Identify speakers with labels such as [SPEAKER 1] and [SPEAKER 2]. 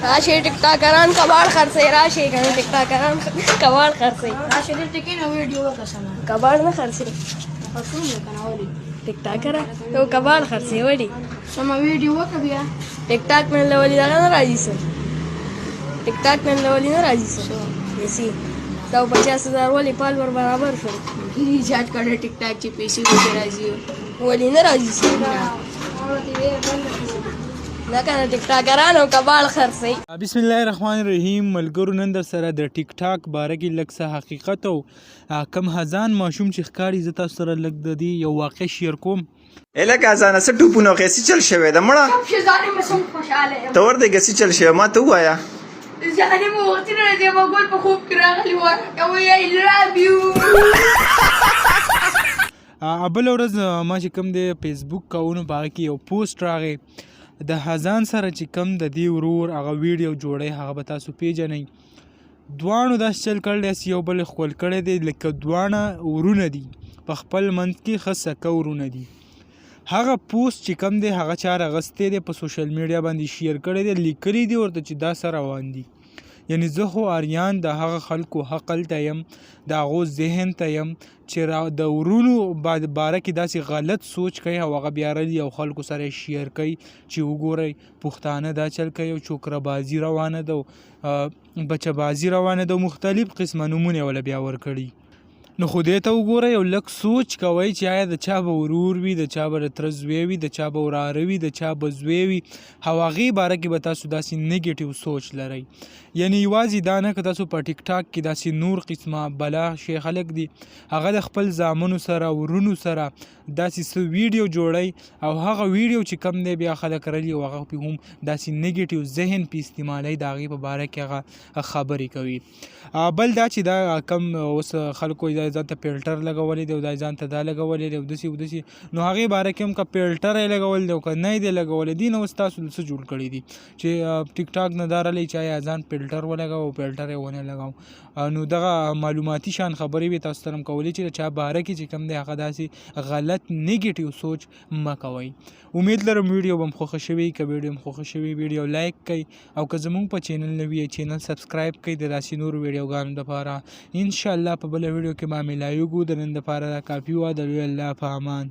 [SPEAKER 1] راشي ټیک ټاکران کباړ خرڅي راشي کنه ټیک ټاکران کباړ خرڅي
[SPEAKER 2] راشي دې ټکی نو ویډیو وکړم
[SPEAKER 1] کباړ نه خرڅي
[SPEAKER 2] پښتون کنه ولي
[SPEAKER 1] ټیک ټاکر یو کباړ خرڅي وړي
[SPEAKER 2] سم ویډیو وکړ بیا
[SPEAKER 1] ټیک ټاک مې لولي دا نه راځي سر ټیک ټاک مې لولي نه راځي سر یسي 150,000 ولې فالوور برابر شو
[SPEAKER 2] ریچارج کړه ټیک ټاک چې پیسې وته راځي
[SPEAKER 1] ولې نه راځي سر دا کنه ټیک ټاکرانو کباړ خرڅي.
[SPEAKER 3] بسم الله الرحمن الرحیم. ملګرو نن در سره د ټیک ټاک باره کې لږ څه حقیقت او کم هزان ماشوم چې ښکاري زه تاسو سره لږ د دې یو واقع شیر کوم.
[SPEAKER 4] لکه ازانه څه ټوپونه خېسي چل شوی د مړه
[SPEAKER 2] ځانې مې سم خوشاله یم
[SPEAKER 4] ته ورته ګسي چل شوی ما ته ووایه
[SPEAKER 2] ځانې مې وختي نه راځي ما ګل په خوب کې راغلی وه وایي آی لভ یو.
[SPEAKER 3] بله ورځ ما چې کوم دی فیسبوک کوونو په هغه کې یو پوسټ راغی د هزان سره چې کم د دې ورور هغه ویډیو جوړی هغه به تاسو پیژنئ. دواړو داسې چل کړی داسې یو بل ښکل کړی دی لکه دواړه ورونه دي په خپل منځ کې ښه سکه ورونه دي. هغه پوسټ چې کم دی هغه چا راغستی دی په سوشل میډیا باندې شیر کړی دی لیکلی دی ورته چې دا څه روان دي. یعنی زه خو اریان د هغه خلکو حقل ته یم د هغو ذهن ته یم چې د ورونو باره کې داسې غلط سوچ کوي او هغه بیا رالي او خلکو سره شیر کوي چې وګورئ پښتانه دا چل کوي او چوکره بازي روانه ده بچه بازي روانه ده مختلف قسمه نومونه یې وله بیا ورکړي. نو خو دې ته وګورئ او لږ سوچ کوئ چې آیا د چا به ورور وي د چا به د تره زوی وي د چا به وراره وي د چا به زوی وي او هغې باره کې به تاسو داسې نیګیټیو سوچ لرئ. یعنی یوازې دا نه که تاسو په ټیک ټاک کې داسې نور قسمه بلا شی خلک دي هغه د خپل زامنو سره ورونو سره داسې څه ویډیو جوړئ او هغه ویډیو چې کم دی بیا خلک رلي او هغه پې هم داسې نیګیټیو ذهن پې استعمالوي د هغې په باره کې هغه خبرې کوي. بل دا چې دا کم اوس خلکو دا ځان ته فلټر لګولی دی او دا ځان ته دا لګولی دی او داسې او داسې نو هغې باره کې هم که فلټر یې لګولی دی او که نه یې دی لګولی دي نه اوس تاسو څه جوړ کړي دي چې ټیک ټاک نه دا رلی چې آیا ځان فلټر ولګوو او فلټر یې ونه لګوو نو دغه معلوماتي شان خبرې به تاسو سره هم کولی چې د چا باره کې چې کوم دی هغه داسې غلط نیګیټیو سوچ مه کوئ. امید لرم ویډیو به م خوښه شوي که ویډیو م خوښه شوي ویډیو لایک کړئ او که زموږ په چینل نوي یې چینل سبسکرایب کړئ د داسې نورو ویډیوګانو دپاره. انشاءالله په بله ویډیو کې به ملاویږو. د نن دپاره دا کافي وه. د لوی الله په امان.